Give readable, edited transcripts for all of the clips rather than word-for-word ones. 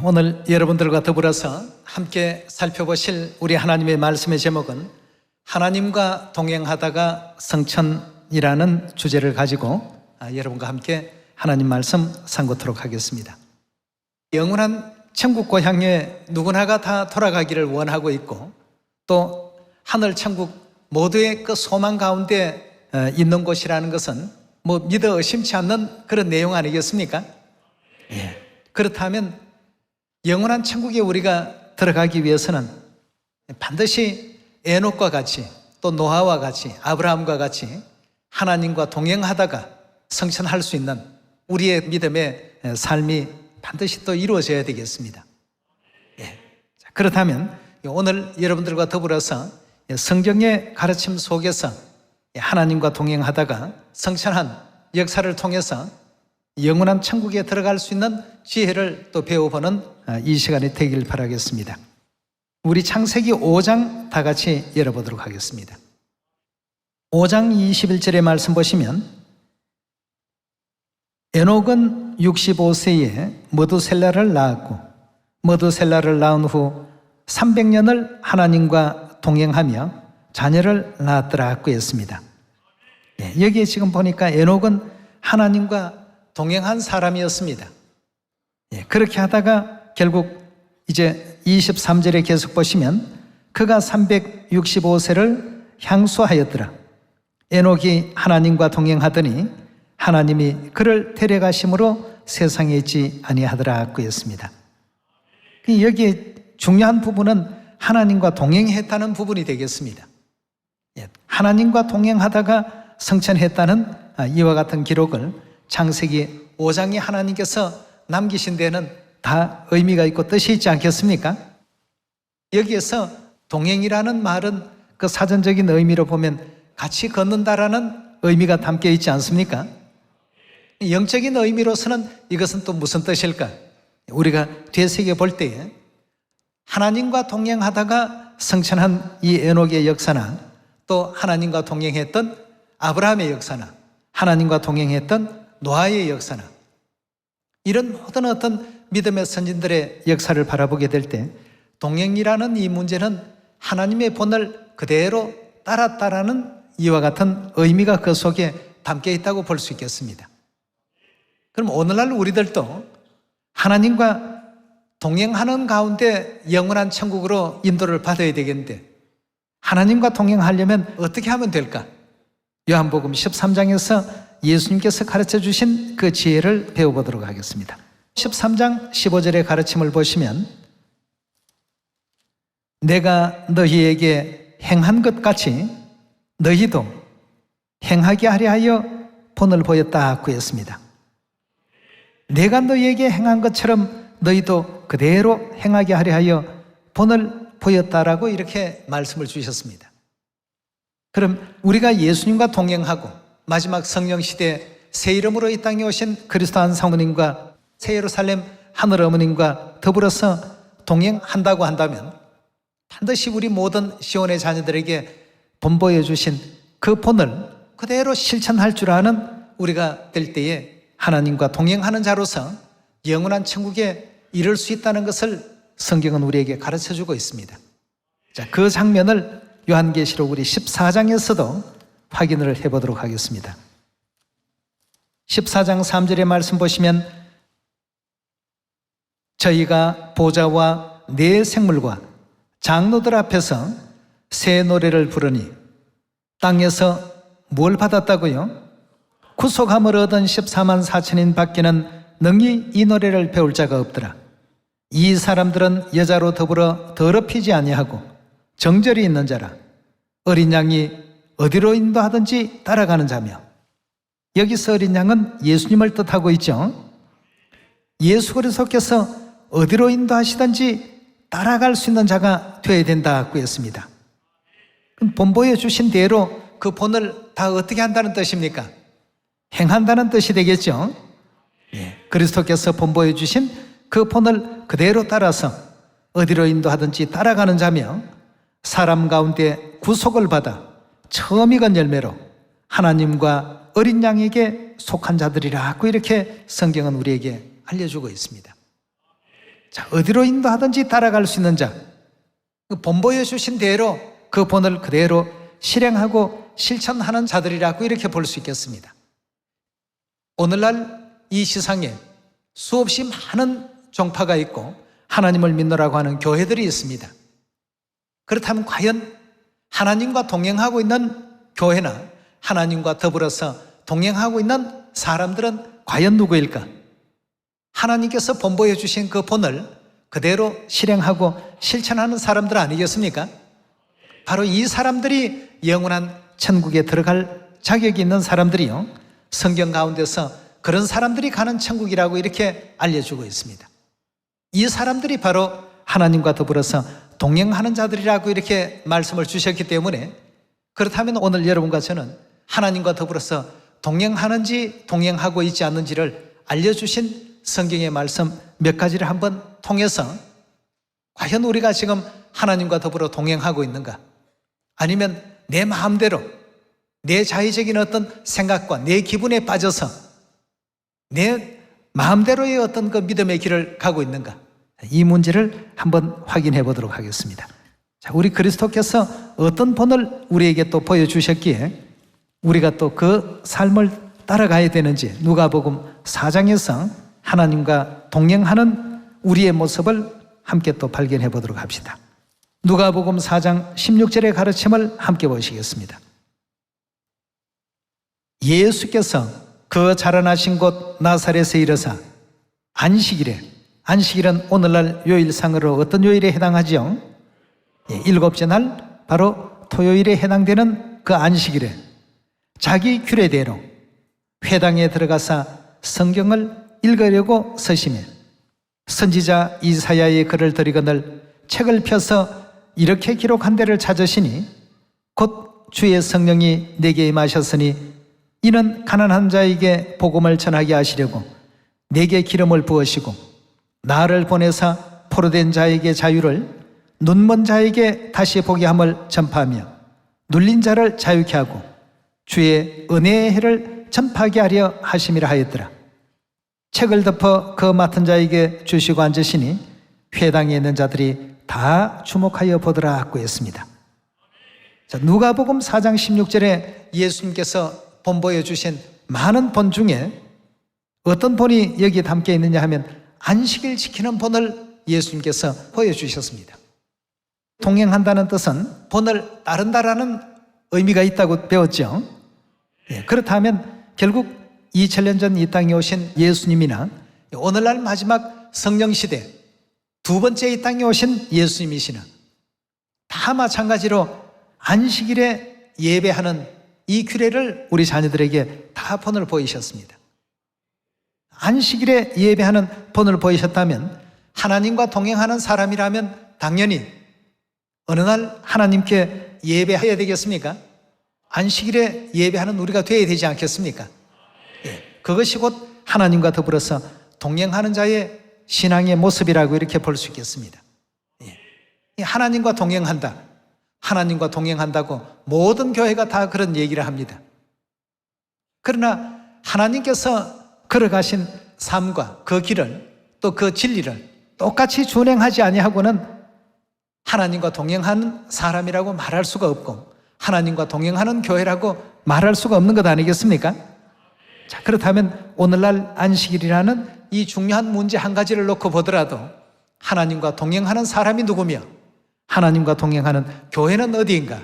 오늘 여러분들과 더불어서 함께 살펴보실 우리 하나님의 말씀의 제목은 하나님과 동행하다가 성천이라는 주제를 가지고 여러분과 함께 하나님 말씀 상고토록 하겠습니다. 영원한 천국 고향에 누구나가 다 돌아가기를 원하고 있고 또 하늘 천국 모두의 그 소망 가운데 있는 곳이라는 것은 믿어 의심치 않는 그런 내용 아니겠습니까? 예. 그렇다면 영원한 천국에 우리가 들어가기 위해서는 반드시 에녹과 같이 또 노아와 같이 아브라함과 같이 하나님과 동행하다가 성천할 수 있는 우리의 믿음의 삶이 반드시 또 이루어져야 되겠습니다. 예. 그렇다면 오늘 여러분들과 더불어서 성경의 가르침 속에서 하나님과 동행하다가 성천한 역사를 통해서 영원한 천국에 들어갈 수 있는 지혜를 또 배워보는 이 시간이 되길 바라겠습니다. 우리 창세기 5장 다 같이 열어보도록 하겠습니다. 5장 21절의 말씀 보시면 에녹은 65세에 머두셀라를 낳았고 머두셀라를 낳은 후 300년을 하나님과 동행하며 자녀를 낳았더라고 했습니다. 여기에 지금 보니까 에녹은 하나님과 동행한 사람이었습니다. 그렇게 하다가 결국 이제 23절에 계속 보시면 그가 365세를 향수하였더라. 에녹이 하나님과 동행하더니 하나님이 그를 데려가심으로 세상에 있지 아니하더라고 했습니다. 여기에 중요한 부분은 하나님과 동행했다는 부분이 되겠습니다. 하나님과 동행하다가 성천했다는 이와 같은 기록을 창세기 5장에 하나님께서 남기신 데는 다 의미가 있고 뜻이 있지 않겠습니까? 여기에서 동행이라는 말은 그 사전적인 의미로 보면 같이 걷는다라는 의미가 담겨 있지 않습니까? 영적인 의미로서는 이것은 또 무슨 뜻일까? 우리가 되새겨 볼 때에 하나님과 동행하다가 성천한 이 에녹의 역사나 또 하나님과 동행했던 아브라함의 역사나 하나님과 동행했던 노아의 역사나 이런 모든 어떤 믿음의 선진들의 역사를 바라보게 될 때 동행이라는 이 문제는 하나님의 본을 그대로 따랐다라는 이와 같은 의미가 그 속에 담겨 있다고 볼 수 있겠습니다. 그럼 오늘날 우리들도 하나님과 동행하는 가운데 영원한 천국으로 인도를 받아야 되겠는데 하나님과 동행하려면 어떻게 하면 될까? 요한복음 13장에서 예수님께서 가르쳐 주신 그 지혜를 배워보도록 하겠습니다. 13장 15절의 가르침을 보시면 내가 너희에게 행한 것 같이 너희도 행하게 하려 하여 본을 보였다고 했습니다. 내가 너희에게 행한 것처럼 너희도 그대로 행하게 하려 하여 본을 보였다라고 이렇게 말씀을 주셨습니다. 그럼 우리가 예수님과 동행하고 마지막 성령 시대 새 이름으로 이 땅에 오신 그리스도 한 사모님과 새 예루살렘 하늘 어머님과 더불어서 동행한다고 한다면 반드시 우리 모든 시온의 자녀들에게 본보여 주신 그 본을 그대로 실천할 줄 아는 우리가 될 때에 하나님과 동행하는 자로서 영원한 천국에 이를 수 있다는 것을 성경은 우리에게 가르쳐주고 있습니다. 자, 그 장면을 요한계시록 우리 14장에서도 확인을 해보도록 하겠습니다. 14장 3절의 말씀 보시면 저희가 보좌와 네 생물과 장로들 앞에서 새 노래를 부르니 땅에서 뭘 받았다고요? 구속함을 얻은 14만 4천인 밖에는 능히 이 노래를 배울 자가 없더라. 이 사람들은 여자로 더불어 더럽히지 아니하고 정절이 있는 자라. 어린 양이 어디로 인도하든지 따라가는 자며 여기서 어린 양은 예수님을 뜻하고 있죠. 예수 그리스도께서 어디로 인도하시든지 따라갈 수 있는 자가 되어야 된다고 했습니다. 그럼 본보여 주신 대로 그 본을 다 어떻게 한다는 뜻입니까? 행한다는 뜻이 되겠죠. 그리스도께서 본보여 주신 그 본을 그대로 따라서 어디로 인도하든지 따라가는 자며 사람 가운데 구속을 받아 처음 익은 열매로 하나님과 어린 양에게 속한 자들이라고 이렇게 성경은 우리에게 알려주고 있습니다. 자, 어디로 인도하든지 따라갈 수 있는 자, 그 본보여 주신 대로 그 본을 그대로 실행하고 실천하는 자들이라고 이렇게 볼 수 있겠습니다. 오늘날 이 세상에 수없이 많은 종파가 있고 하나님을 믿노라고 하는 교회들이 있습니다. 그렇다면 과연 하나님과 동행하고 있는 교회나 하나님과 더불어서 동행하고 있는 사람들은 과연 누구일까? 하나님께서 본보여 주신 그 본을 그대로 실행하고 실천하는 사람들 아니겠습니까? 바로 이 사람들이 영원한 천국에 들어갈 자격이 있는 사람들이요, 성경 가운데서 그런 사람들이 가는 천국이라고 이렇게 알려주고 있습니다. 이 사람들이 바로 하나님과 더불어서 동행하는 자들이라고 이렇게 말씀을 주셨기 때문에, 그렇다면 오늘 여러분과 저는 하나님과 더불어서 동행하는지 동행하고 있지 않는지를 알려주신 성경의 말씀 몇 가지를 한번 통해서 과연 우리가 지금 하나님과 더불어 동행하고 있는가? 아니면 내 마음대로 내 자의적인 어떤 생각과 내 기분에 빠져서 내 마음대로의 어떤 그 믿음의 길을 가고 있는가? 이 문제를 한번 확인해 보도록 하겠습니다. 자, 우리 그리스도께서 어떤 본을 우리에게 또 보여주셨기에 우리가 또 그 삶을 따라가야 되는지 누가복음 4장에서 하나님과 동행하는 우리의 모습을 함께 또 발견해 보도록 합시다. 누가복음 4장 16절의 가르침을 함께 보시겠습니다. 예수께서 그 자라나신 곳 나사렛에 이르사 안식일에, 안식일은 오늘날 요일상으로 어떤 요일에 해당하죠? 일곱째 날 바로 토요일에 해당되는 그 안식일에 자기 규례대로 회당에 들어가서 성경을 읽으려고 서심해 선지자 이사야의 글을 들이거늘 책을 펴서 이렇게 기록한 데를 찾으시니 곧 주의 성령이 내게 임하셨으니 이는 가난한 자에게 복음을 전하게 하시려고 내게 기름을 부으시고 나를 보내사 포로된 자에게 자유를, 눈먼 자에게 다시 보게 함을 전파하며 눌린 자를 자유케 하고 주의 은혜의 해를 전파하게 하려 하심이라 하였더라. 책을 덮어 그 맡은 자에게 주시고 앉으시니 회당에 있는 자들이 다 주목하여 보더라 하고 했습니다. 자, 누가복음 4장 16절에 예수님께서 본보여 주신 많은 본 중에 어떤 본이 여기에 담겨 있느냐 하면 안식일 지키는 본을 예수님께서 보여주셨습니다. 동행한다는 뜻은 본을 따른다라는 의미가 있다고 배웠죠. 그렇다면 결국 2000년 전 이 땅에 오신 예수님이나 오늘날 마지막 성령시대 두 번째 이 땅에 오신 예수님이시나 다 마찬가지로 안식일에 예배하는 이 규례를 우리 자녀들에게 다 본을 보이셨습니다. 안식일에 예배하는 본을 보이셨다면 하나님과 동행하는 사람이라면 당연히 어느 날 하나님께 예배해야 되겠습니까? 안식일에 예배하는 우리가 되어야 되지 않겠습니까? 그것이 곧 하나님과 더불어서 동행하는 자의 신앙의 모습이라고 이렇게 볼 수 있겠습니다. 하나님과 동행한다. 하나님과 동행한다고 모든 교회가 다 그런 얘기를 합니다. 그러나 하나님께서 걸어가신 삶과 그 길을 또 그 진리를 똑같이 준행하지 아니하고는 하나님과 동행하는 사람이라고 말할 수가 없고 하나님과 동행하는 교회라고 말할 수가 없는 것 아니겠습니까? 자, 그렇다면 오늘날 안식일이라는 이 중요한 문제 한 가지를 놓고 보더라도 하나님과 동행하는 사람이 누구며 하나님과 동행하는 교회는 어디인가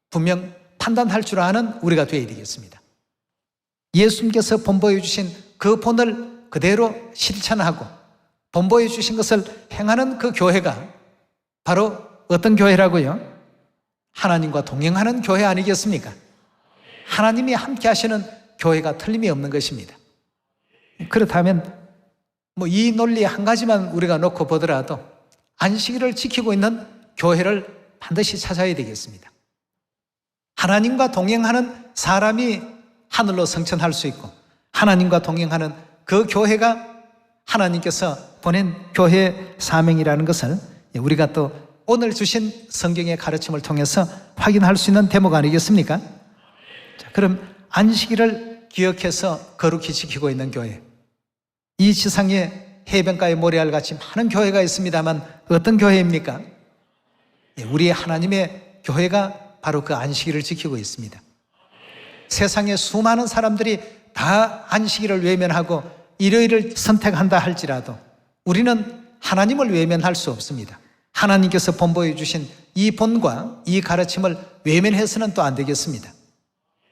분명 판단할 줄 아는 우리가 되어야 되겠습니다. 예수님께서 본보여 주신 그 본을 그대로 실천하고 본보여 주신 것을 행하는 그 교회가 바로 어떤 교회라고요? 하나님과 동행하는 교회 아니겠습니까? 하나님이 함께 하시는 교회가 틀림이 없는 것입니다. 그렇다면 이 논리 한 가지만 우리가 놓고 보더라도 안식일을 지키고 있는 교회를 반드시 찾아야 되겠습니다. 하나님과 동행하는 사람이 하늘로 승천할 수 있고 하나님과 동행하는 그 교회가 하나님께서 보낸 교회의 사명이라는 것을 우리가 또 오늘 주신 성경의 가르침을 통해서 확인할 수 있는 대목 아니겠습니까? 자, 그럼 안식일을 기억해서 거룩히 지키고 있는 교회, 이 지상에 해변가의 모래알같이 많은 교회가 있습니다만 어떤 교회입니까? 우리 하나님의 교회가 바로 그 안식일을 지키고 있습니다. 세상에 수많은 사람들이 다 안식일을 외면하고 일요일을 선택한다 할지라도 우리는 하나님을 외면할 수 없습니다. 하나님께서 본보여 주신 이 본과 이 가르침을 외면해서는 또 안 되겠습니다.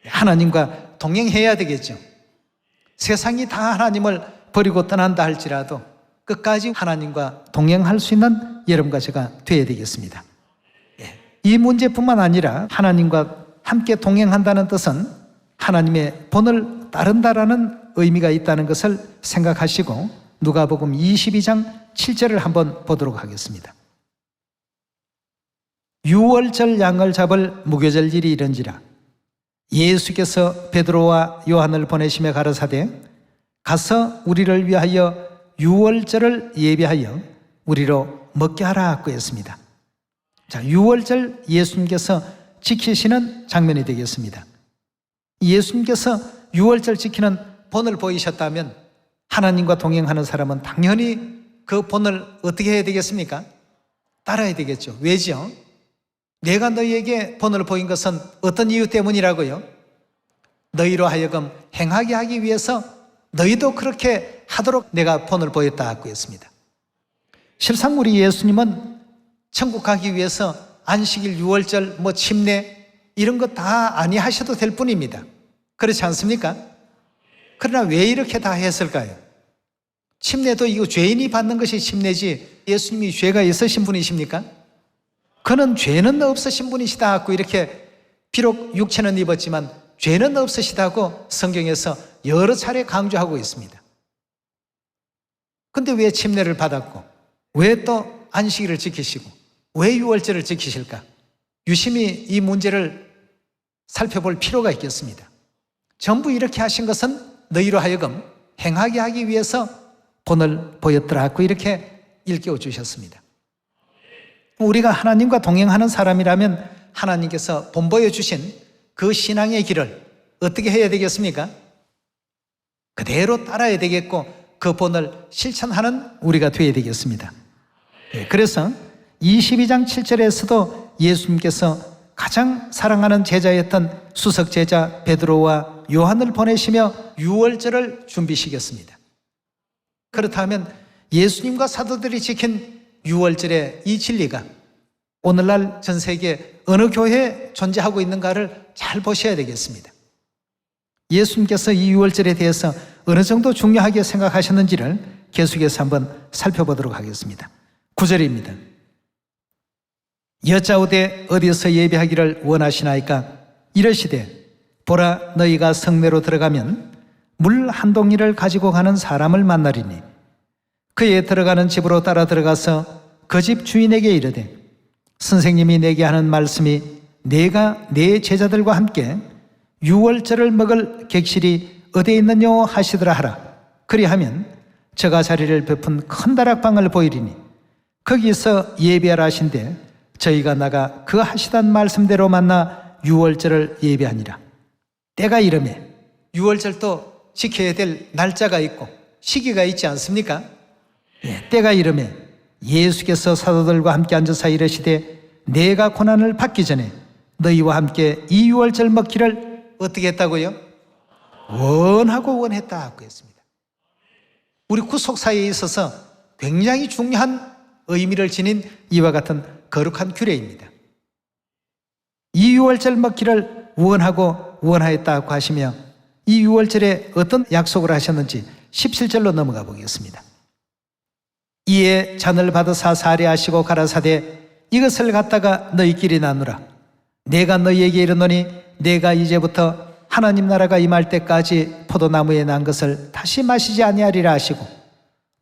하나님과 동행해야 되겠죠. 세상이 다 하나님을 버리고 떠난다 할지라도 끝까지 하나님과 동행할 수 있는 여러분과 제가 되어야 되겠습니다. 이 문제뿐만 아니라 하나님과 함께 동행한다는 뜻은 하나님의 본을 따른다라는 의미가 있다는 것을 생각하시고 누가복음 22장 7절을 한번 보도록 하겠습니다. 유월절 양을 잡을 무교절일이 이른지라 예수께서 베드로와 요한을 보내시며 가라사대 가서 우리를 위하여 유월절을 예비하여 우리로 먹게 하라 하고 했습니다. 자, 유월절 예수님께서 지키시는 장면이 되겠습니다. 예수님께서 유월절 지키는 본을 보이셨다면 하나님과 동행하는 사람은 당연히 그 본을 어떻게 해야 되겠습니까? 따라야 되겠죠. 왜죠? 내가 너희에게 본을 보인 것은 어떤 이유 때문이라고요? 너희로 하여금 행하게 하기 위해서 너희도 그렇게 하도록 내가 본을 보였다 하고 했습니다. 실상 우리 예수님은 천국 가기 위해서 안식일, 유월절, 침례 이런 거 다 아니하셔도 될 뿐입니다. 그렇지 않습니까? 그러나 왜 이렇게 다 했을까요? 침례도 이거 죄인이 받는 것이 침례지 예수님이 죄가 있으신 분이십니까? 그는 죄는 없으신 분이시다 하고 이렇게 비록 육체는 입었지만 죄는 없으시다고 성경에서 여러 차례 강조하고 있습니다. 근데 왜 침례를 받았고 왜 또 안식일을 지키시고 왜 유월절을 지키실까? 유심히 이 문제를 살펴볼 필요가 있겠습니다. 전부 이렇게 하신 것은 너희로 하여금 행하게 하기 위해서 본을 보였더라 하고 이렇게 일깨워 주셨습니다. 우리가 하나님과 동행하는 사람이라면 하나님께서 본보여 주신 그 신앙의 길을 어떻게 해야 되겠습니까? 그대로 따라야 되겠고 그 본을 실천하는 우리가 되어야 되겠습니다. 그래서 22장 7절에서도 예수님께서 가장 사랑하는 제자였던 수석 제자 베드로와 요한을 보내시며 유월절을 준비시켰습니다. 그렇다면 예수님과 사도들이 지킨 유월절의 이 진리가 오늘날 전 세계 어느 교회에 존재하고 있는가를 잘 보셔야 되겠습니다. 예수님께서 이 유월절에 대해서 어느 정도 중요하게 생각하셨는지를 계속해서 한번 살펴보도록 하겠습니다. 9절입니다. 여짜오되 어디서 예배하기를 원하시나이까? 이르시되 보라 너희가 성내로 들어가면 물 한 동이를 가지고 가는 사람을 만나리니 그의 들어가는 집으로 따라 들어가서 그 집 주인에게 이르되 선생님이 내게 하는 말씀이 내가 내 제자들과 함께 유월절을 먹을 객실이 어디에 있느냐 하시더라 하라. 그리하면 저가 자리를 베푼 큰 다락방을 보이리니 거기서 예배하라 하신대 저희가 나가 그 하시던 말씀대로 만나 유월절을 예배하니라. 때가 이르매 유월절도 지켜야 될 날짜가 있고 시기가 있지 않습니까? 때가 이르매 예수께서 사도들과 함께 앉아서 이르시되 내가 고난을 받기 전에 너희와 함께 이 유월절 먹기를 어떻게 했다고요? 원하고 원했다 하고 했습니다. 우리 구속사에 있어서 굉장히 중요한 의미를 지닌 이와 같은 거룩한 규례입니다. 이 유월절 먹기를 원하고 원하였다고 하시며 이 유월절에 어떤 약속을 하셨는지 17절로 넘어가 보겠습니다. 이에 잔을 받으사 사례하시고 가라사대 이것을 갖다가 너희끼리 나누라. 내가 너희에게 이르노니 내가 이제부터 하나님 나라가 임할 때까지 포도나무에 난 것을 다시 마시지 아니하리라 하시고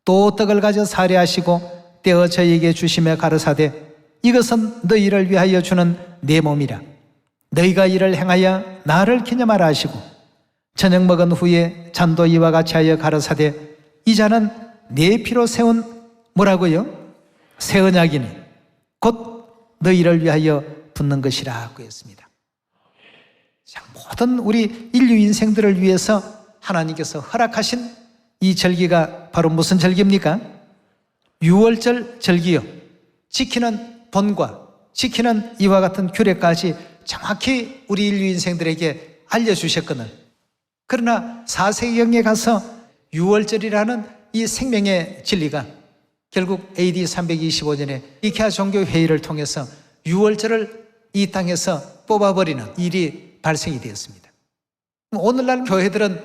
또 떡을 가져 사례하시고 떼어 저희에게 주시며 가라사대 이것은 너희를 위하여 주는 내 몸이라. 너희가 이를 행하여 나를 기념하라 하시고 저녁 먹은 후에 잔도 이와 같이 하여 가라사대 이 잔은 내 피로 세운 뭐라고요? 새 언약이니 곧 너희를 위하여 붓는 것이라 하고 했습니다. 자, 모든 우리 인류 인생들을 위해서 하나님께서 허락하신 이 절기가 바로 무슨 절기입니까? 유월절 절기요. 지키는 본과 지키는 이와 같은 규례까지 정확히 우리 인류 인생들에게 알려주셨거늘, 그러나 4세기경에 가서 유월절이라는 이 생명의 진리가 결국 AD 325년에 니케아 종교회의를 통해서 유월절을 이 땅에서 뽑아버리는 일이 발생이 되었습니다. 오늘날 교회들은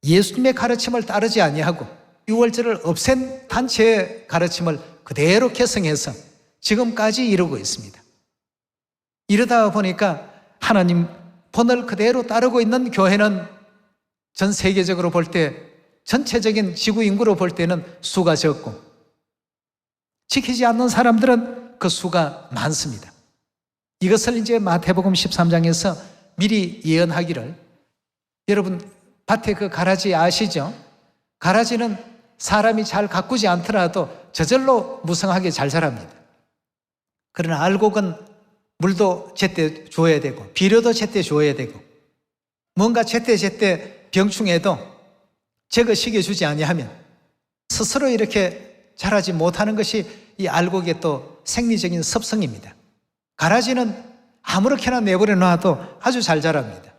예수님의 가르침을 따르지 아니하고 유월절을 없앤 단체의 가르침을 그대로 계승해서 지금까지 이루고 있습니다. 이러다 보니까 하나님 본을 그대로 따르고 있는 교회는 전 세계적으로 볼 때, 전체적인 지구 인구로 볼 때는 수가 적고, 지키지 않는 사람들은 그 수가 많습니다. 이것을 이제 마태복음 13장에서 미리 예언하기를, 여러분 밭에 그 가라지 아시죠? 가라지는 사람이 잘 가꾸지 않더라도 저절로 무성하게 잘 자랍니다. 그러나 알곡은 물도 제때 줘야 되고 비료도 제때 줘야 되고 뭔가 제때 병충해도 제거시켜 주지 아니하면 스스로 이렇게 자라지 못하는 것이 이 알곡의 또 생리적인 습성입니다. 가라지는 아무렇게나 내버려 놔도 아주 잘 자랍니다.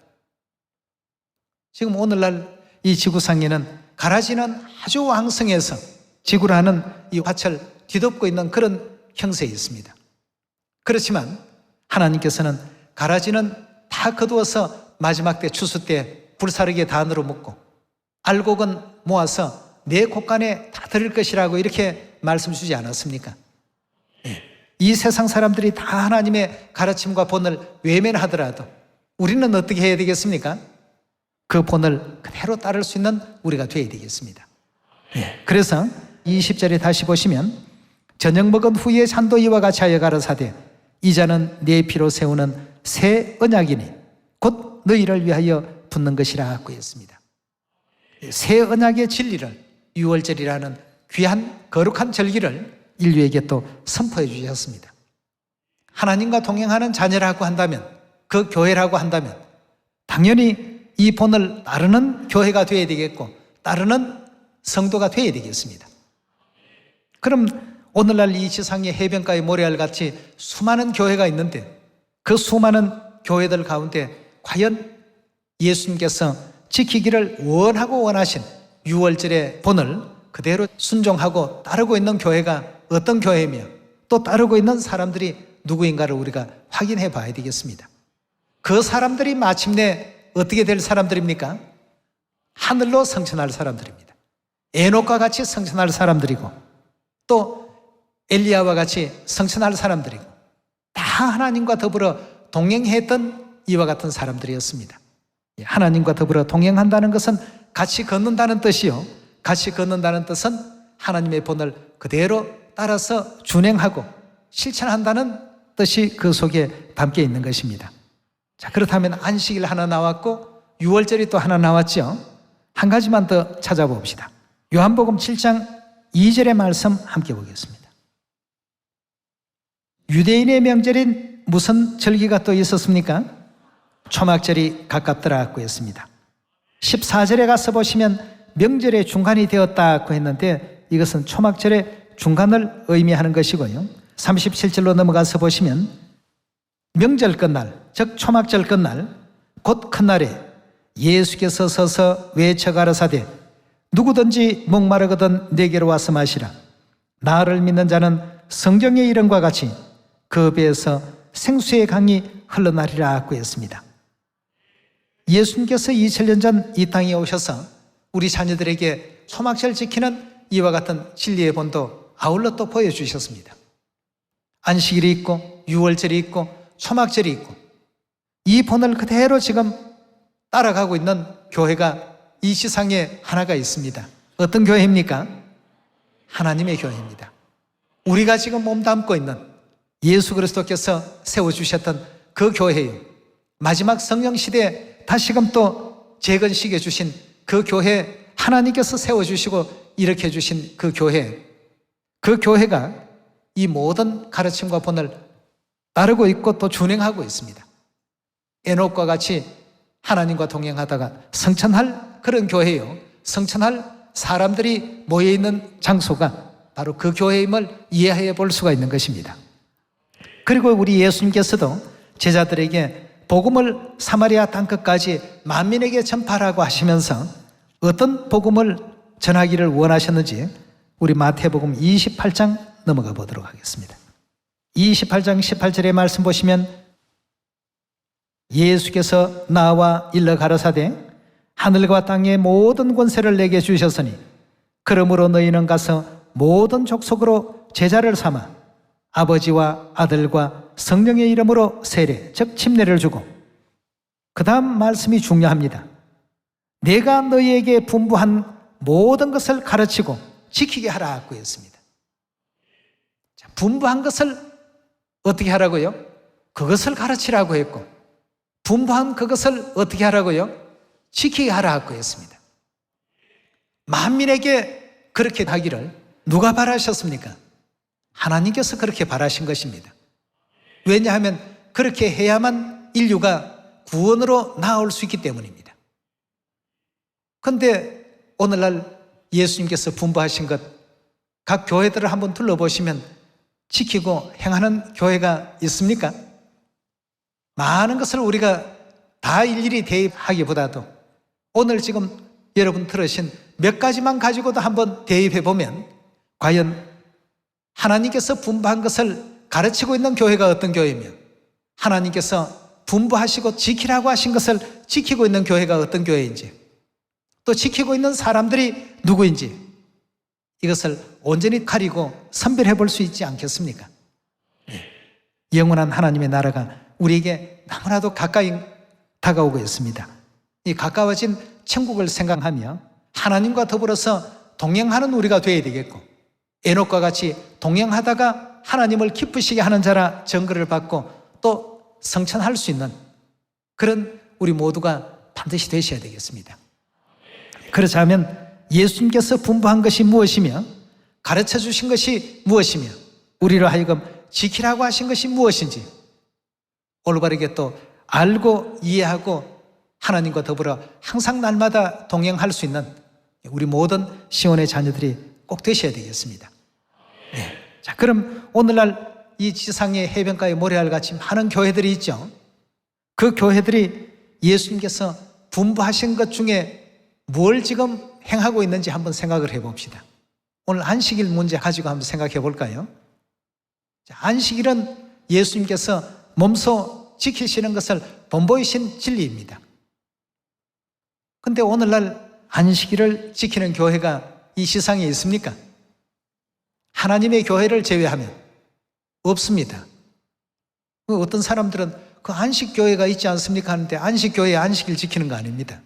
지금 오늘날 이 지구상에는 가라지는 아주 왕성해서 지구라는 이 화철 뒤덮고 있는 그런 형세에 있습니다. 그렇지만 하나님께서는 가라지는 다 거두어서 마지막 때 추수 때 불사르게 단으로 묶고 알곡은 모아서 내 곳간에 다 들을 것이라고 이렇게 말씀 주지 않았습니까? 이 세상 사람들이 다 하나님의 가르침과 본을 외면하더라도 우리는 어떻게 해야 되겠습니까? 그 본을 그대로 따를 수 있는 우리가 되어야 되겠습니다. 그래서 20절에 다시 보시면 저녁 먹은 후에 산도 이와 같이 하여 가라사대 이자는 내 피로 세우는 새 언약이니 곧 너희를 위하여 붙는 것이라 하고 했습니다. 새 언약의 진리를 유월절이라는 귀한 거룩한 절기를 인류에게 또 선포해 주셨습니다. 하나님과 동행하는 자녀라고 한다면, 그 교회라고 한다면 당연히 이 본을 따르는 교회가 되어야 되겠고 따르는 성도가 되어야 되겠습니다. 그럼 오늘날 이 지상의 해변가의 모래알같이 수많은 교회가 있는데 그 수많은 교회들 가운데 과연 예수님께서 지키기를 원하고 원하신 유월절의 본을 그대로 순종하고 따르고 있는 교회가 어떤 교회이며 또 따르고 있는 사람들이 누구인가를 우리가 확인해 봐야 되겠습니다. 그 사람들이 마침내 어떻게 될 사람들입니까? 하늘로 승천할 사람들입니다. 에녹과 같이 승천할 사람들이고 또 엘리야와 같이 승천할 사람들이고 다 하나님과 더불어 동행했던 이와 같은 사람들이었습니다. 하나님과 더불어 동행한다는 것은 같이 걷는다는 뜻이요, 같이 걷는다는 뜻은 하나님의 본을 그대로 따라서 준행하고 실천한다는 뜻이 그 속에 담겨 있는 것입니다. 자, 그렇다면 안식일 하나 나왔고 유월절이 또 하나 나왔죠. 한 가지만 더 찾아봅시다. 요한복음 7장 2절의 말씀 함께 보겠습니다. 유대인의 명절인 무슨 절기가 또 있었습니까? 초막절이 가깝더라고 했습니다. 14절에 가서 보시면 명절의 중간이 되었다고 했는데 이것은 초막절의 중간을 의미하는 것이고요. 37절로 넘어가서 보시면 명절 끝날, 즉 초막절 끝날 곧 큰날에 예수께서 서서 외쳐 가라사대 누구든지 목마르거든 내게로 와서 마시라. 나를 믿는 자는 성경의 이름과 같이 그 배에서 생수의 강이 흘러나리라 하고 했습니다. 예수님께서 2000년 전 이 땅에 오셔서 우리 자녀들에게 초막절 지키는 이와 같은 진리의 본도 아울러 또 보여주셨습니다. 안식일이 있고 유월절이 있고 초막절이 있고 이 본을 그대로 지금 따라가고 있는 교회가 이 세상에 하나가 있습니다. 어떤 교회입니까? 하나님의 교회입니다. 우리가 지금 몸담고 있는 예수 그리스도께서 세워주셨던 그 교회예요. 마지막 성령 시대에 다시금 또 재건시켜 주신 그 교회, 하나님께서 세워주시고 일으켜 주신 그 교회, 그 교회가 이 모든 가르침과 본을 따르고 있고 또 준행하고 있습니다. 에녹과 같이 하나님과 동행하다가 성천할 그런 교회요, 성천할 사람들이 모여있는 장소가 바로 그 교회임을 이해해 볼 수가 있는 것입니다. 그리고 우리 예수님께서도 제자들에게 복음을 사마리아 땅끝까지 만민에게 전파하라고 하시면서 어떤 복음을 전하기를 원하셨는지 우리 마태복음 28장 넘어가 보도록 하겠습니다. 28장 18절의 말씀 보시면 예수께서 나와 일러 가라사대 하늘과 땅의 모든 권세를 내게 주셨으니 그러므로 너희는 가서 모든 족속으로 제자를 삼아 아버지와 아들과 성령의 이름으로 세례, 즉 침례를 주고, 그 다음 말씀이 중요합니다. 내가 너희에게 분부한 모든 것을 가르치고 지키게 하라고 했습니다. 자, 분부한 것을 어떻게 하라고요? 그것을 가르치라고 했고, 분부한 그것을 어떻게 하라고요? 지키게 하라고 했습니다. 만민에게 그렇게 하기를 누가 바라셨습니까? 하나님께서 그렇게 바라신 것입니다. 왜냐하면 그렇게 해야만 인류가 구원으로 나올 수 있기 때문입니다. 그런데 오늘날 예수님께서 분부하신 것, 각 교회들을 한번 둘러보시면 지키고 행하는 교회가 있습니까? 많은 것을 우리가 다 일일이 대입하기보다도 오늘 지금 여러분 들으신 몇 가지만 가지고도 한번 대입해 보면 과연 하나님께서 분부한 것을 가르치고 있는 교회가 어떤 교회이며 하나님께서 분부하시고 지키라고 하신 것을 지키고 있는 교회가 어떤 교회인지, 또 지키고 있는 사람들이 누구인지 이것을 온전히 가리고 선별해 볼 수 있지 않겠습니까? 영원한 하나님의 나라가 우리에게 너무나도 가까이 다가오고 있습니다. 이 가까워진 천국을 생각하며 하나님과 더불어서 동행하는 우리가 되어야 되겠고, 에녹과 같이 동행하다가 하나님을 기쁘시게 하는 자라 정글을 받고 또 성천할 수 있는 그런 우리 모두가 반드시 되셔야 되겠습니다. 그렇자면 예수님께서 분부한 것이 무엇이며 가르쳐 주신 것이 무엇이며 우리로 하여금 지키라고 하신 것이 무엇인지 올바르게 또 알고 이해하고 하나님과 더불어 항상 날마다 동행할 수 있는 우리 모든 시온의 자녀들이 꼭 되셔야 되겠습니다. 네. 자, 그럼 오늘날 이 지상의 해변가에 모래알같이 많은 교회들이 있죠. 그 교회들이 예수님께서 분부하신 것 중에 뭘 지금 행하고 있는지 한번 생각을 해봅시다. 오늘 안식일 문제 가지고 한번 생각해 볼까요? 자, 안식일은 예수님께서 몸소 지키시는 것을 본보이신 진리입니다. 근데 오늘날 안식일을 지키는 교회가 이 세상에 있습니까? 하나님의 교회를 제외하면 없습니다. 어떤 사람들은 그 안식교회가 있지 않습니까 하는데 안식교회에 안식일 지키는 거 아닙니다.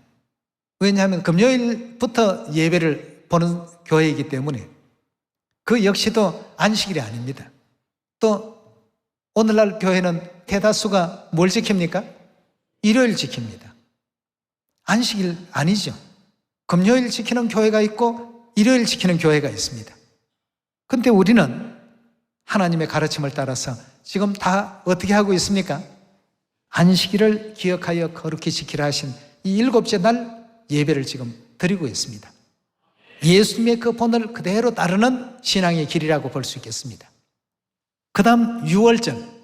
왜냐하면 금요일부터 예배를 보는 교회이기 때문에 그 역시도 안식일이 아닙니다. 또 오늘날 교회는 대다수가 뭘 지킵니까? 일요일 지킵니다. 안식일 아니죠. 금요일 지키는 교회가 있고 일요일 지키는 교회가 있습니다. 근데 우리는 하나님의 가르침을 따라서 지금 다 어떻게 하고 있습니까? 안식일을 기억하여 거룩히 지키라 하신 이 7째 날 예배를 지금 드리고 있습니다. 예수님의 그 본을 그대로 따르는 신앙의 길이라고 볼 수 있겠습니다. 그 다음 6월절.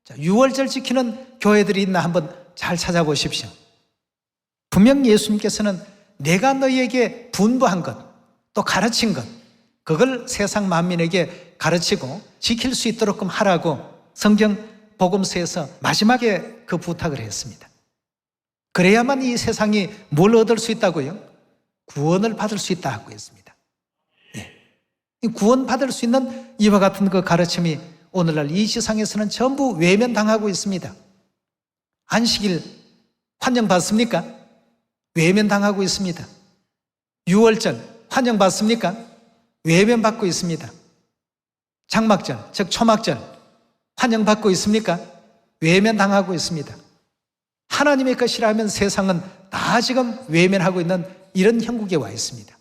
자, 6월절 지키는 교회들이 있나 한번 잘 찾아보십시오. 분명 예수님께서는 내가 너희에게 분부한 것, 또 가르친 것, 그걸 세상 만민에게 가르치고 지킬 수 있도록 하라고 성경 복음서에서 마지막에 그 부탁을 했습니다. 그래야만 이 세상이 뭘 얻을 수 있다고요? 구원을 받을 수 있다고 했습니다. 예. 구원 받을 수 있는 이와 같은 그 가르침이 오늘날 이 세상에서는 전부 외면당하고 있습니다. 안식일 환영받습니까? 외면당하고 있습니다. 6월절 환영받습니까? 외면받고 있습니다. 장막절, 즉 초막절 환영받고 있습니까? 외면당하고 있습니다. 하나님의 것이라면 세상은 다 지금 외면하고 있는 이런 형국에 와 있습니다.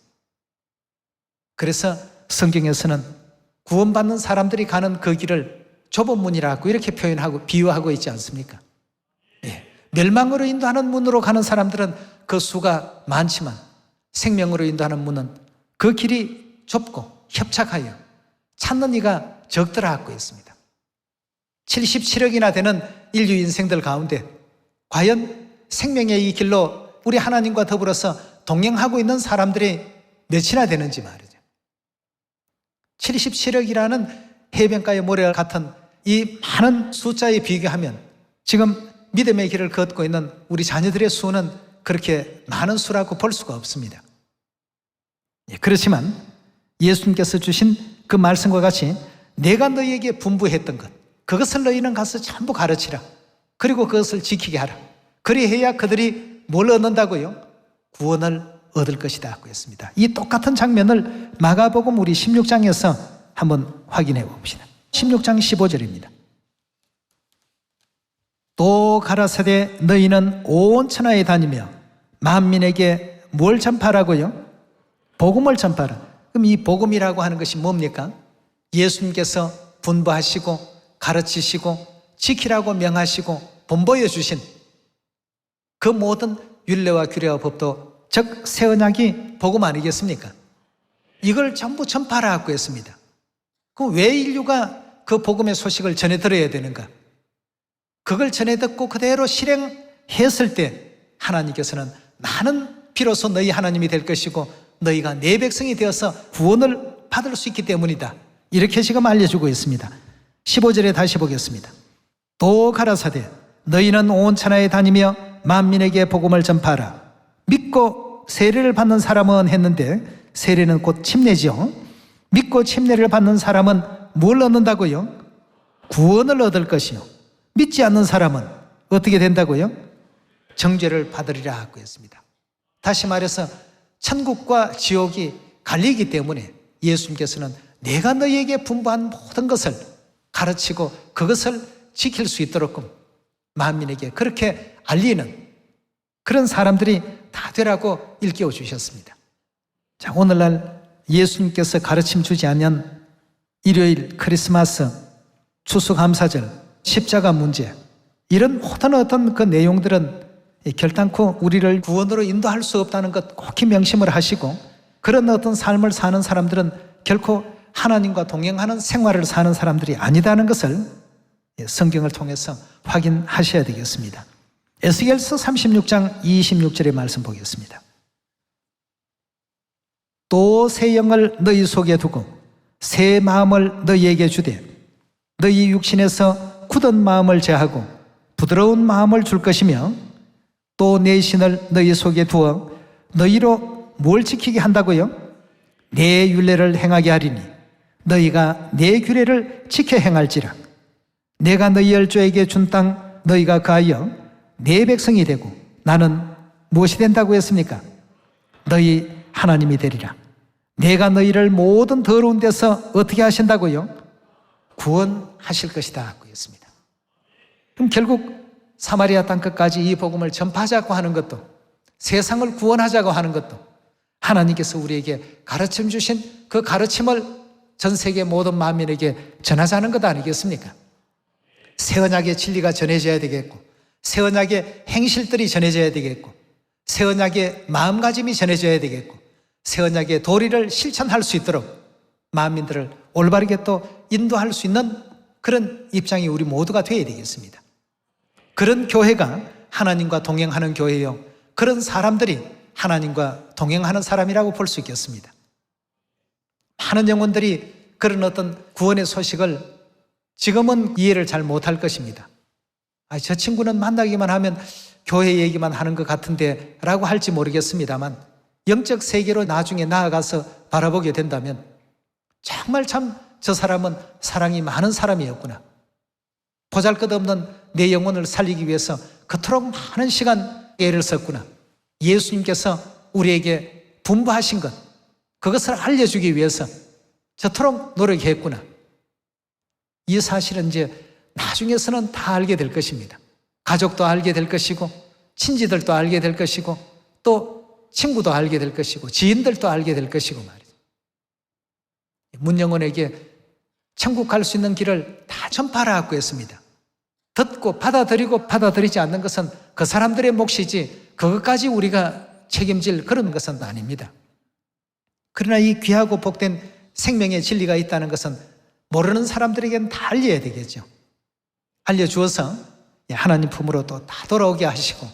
그래서 성경에서는 구원받는 사람들이 가는 그 길을 좁은 문이라고 이렇게 표현하고 비유하고 있지 않습니까? 예. 멸망으로 인도하는 문으로 가는 사람들은 그 수가 많지만 생명으로 인도하는 문은 그 길이 좁고 협착하여 찾는 이가 적더라 하고 있습니다. 77억이나 되는 인류 인생들 가운데 과연 생명의 이 길로 우리 하나님과 더불어서 동행하고 있는 사람들이 몇이나 되는지 말이죠. 77억이라는 해변가의 모래 같은 이 많은 숫자에 비교하면 지금 믿음의 길을 걷고 있는 우리 자녀들의 수는 그렇게 많은 수라고 볼 수가 없습니다. 그렇지만 예수님께서 주신 그 말씀과 같이 내가 너희에게 분부했던 것, 그것을 너희는 가서 전부 가르치라. 그리고 그것을 지키게 하라. 그리해야 그들이 뭘 얻는다고요? 구원을 얻을 것이다 하고 했습니다. 이 똑같은 장면을 마가복음 우리 16장에서 한번 확인해 봅시다. 16장 15절입니다. 또 가라사대 너희는 온 천하에 다니며 만민에게 뭘 전파라고요? 복음을 전파라. 그럼 이 복음이라고 하는 것이 뭡니까? 예수님께서 분부하시고 가르치시고 지키라고 명하시고 본보여 주신 그 모든 율례와 규례와 법도 즉 새 언약이 복음 아니겠습니까? 이걸 전부 전파라고 했습니다. 그럼 왜 인류가 그 복음의 소식을 전해 들어야 되는가? 그걸 전해 듣고 그대로 실행했을 때 하나님께서는 나는 비로소 너희 하나님이 될 것이고 너희가 내 백성이 되어서 구원을 받을 수 있기 때문이다. 이렇게 지금 알려주고 있습니다. 15절에 다시 보겠습니다. 또 가라사대 너희는 온 천하에 다니며 만민에게 복음을 전파하라. 믿고 세례를 받는 사람은 했는데 세례는 곧 침례죠. 믿고 침례를 받는 사람은 뭘 얻는다고요? 구원을 얻을 것이요. 믿지 않는 사람은 어떻게 된다고요? 정죄를 받으리라 하고 했습니다. 다시 말해서 천국과 지옥이 갈리기 때문에 예수님께서는 내가 너희에게 분부한 모든 것을 가르치고 그것을 지킬 수 있도록 만민에게 그렇게 알리는 그런 사람들이 다 되라고 일깨워 주셨습니다. 자, 오늘날 예수님께서 가르침 주지 않는 일요일, 크리스마스, 추수감사절, 십자가 문제 이런 모든 어떤 그 내용들은 결단코 우리를 구원으로 인도할 수 없다는 것 꼭 명심을 하시고 그런 어떤 삶을 사는 사람들은 결코 하나님과 동행하는 생활을 사는 사람들이 아니다는 것을 성경을 통해서 확인하셔야 되겠습니다. 에스겔서 36장 26절의 말씀 보겠습니다. 또 새 영을 너희 속에 두고 새 마음을 너희에게 주되 너희 육신에서 굳은 마음을 제하고 부드러운 마음을 줄 것이며 또 내 신을 너희 속에 두어 너희로 뭘 지키게 한다고요? 내 율례를 행하게 하리니 너희가 내 규례를 지켜 행할지라. 내가 너희 열조에게 준 땅 너희가 가하여 내 백성이 되고 나는 무엇이 된다고 했습니까? 너희 하나님이 되리라. 내가 너희를 모든 더러운 데서 어떻게 하신다고요? 구원하실 것이다 하고 했습니다. 그럼 결국 사마리아 땅끝까지 이 복음을 전파하자고 하는 것도 세상을 구원하자고 하는 것도 하나님께서 우리에게 가르침 주신 그 가르침을 전 세계 모든 만민에게 전하자는 것 아니겠습니까? 새 언약의 진리가 전해져야 되겠고 새 언약의 행실들이 전해져야 되겠고 새 언약의 마음가짐이 전해져야 되겠고 새 언약의 도리를 실천할 수 있도록 만민들을 올바르게 또 인도할 수 있는 그런 입장이 우리 모두가 되어야 되겠습니다. 그런 교회가 하나님과 동행하는 교회요. 그런 사람들이 하나님과 동행하는 사람이라고 볼 수 있겠습니다. 많은 영혼들이 그런 어떤 구원의 소식을 지금은 이해를 잘 못할 것입니다. 저 친구는 만나기만 하면 교회 얘기만 하는 것 같은데 라고 할지 모르겠습니다만 영적 세계로 나중에 나아가서 바라보게 된다면 정말 참 저 사람은 사랑이 많은 사람이었구나. 보잘것없는 내 영혼을 살리기 위해서 그토록 많은 시간 애를 썼구나. 예수님께서 우리에게 분부하신 것 그것을 알려주기 위해서 저토록 노력했구나. 이 사실은 이제 나중에서는 다 알게 될 것입니다. 가족도 알게 될 것이고 친지들도 알게 될 것이고 또 친구도 알게 될 것이고 지인들도 알게 될 것이고 말이죠. 문영원에게 천국 갈 수 있는 길을 다 전파하라고 했습니다. 듣고 받아들이고 받아들이지 않는 것은 그 사람들의 몫이지 그것까지 우리가 책임질 그런 것은 아닙니다. 그러나 이 귀하고 복된 생명의 진리가 있다는 것은 모르는 사람들에게는 다 알려야 되겠죠. 알려주어서 하나님 품으로 또 다 돌아오게 하시고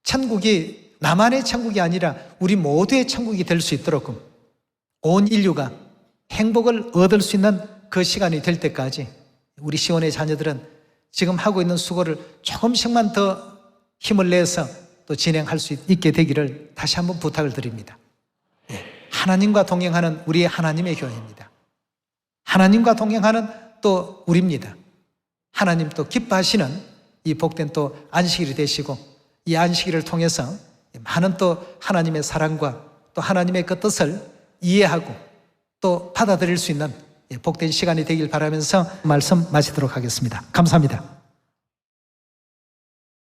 천국이 나만의 천국이 아니라 우리 모두의 천국이 될 수 있도록 온 인류가 행복을 얻을 수 있는 그 시간이 될 때까지 우리 시온의 자녀들은 지금 하고 있는 수고를 조금씩만 더 힘을 내서 또 진행할 수 있게 되기를 다시 한번 부탁을 드립니다. 하나님과 동행하는 우리의 하나님의 교회입니다. 하나님과 동행하는 또 우리입니다. 하나님 또 기뻐하시는 이 복된 또 안식일이 되시고 이 안식일을 통해서 많은 또 하나님의 사랑과 또 하나님의 그 뜻을 이해하고 또 받아들일 수 있는 복된 시간이 되길 바라면서 말씀 마치도록 하겠습니다. 감사합니다.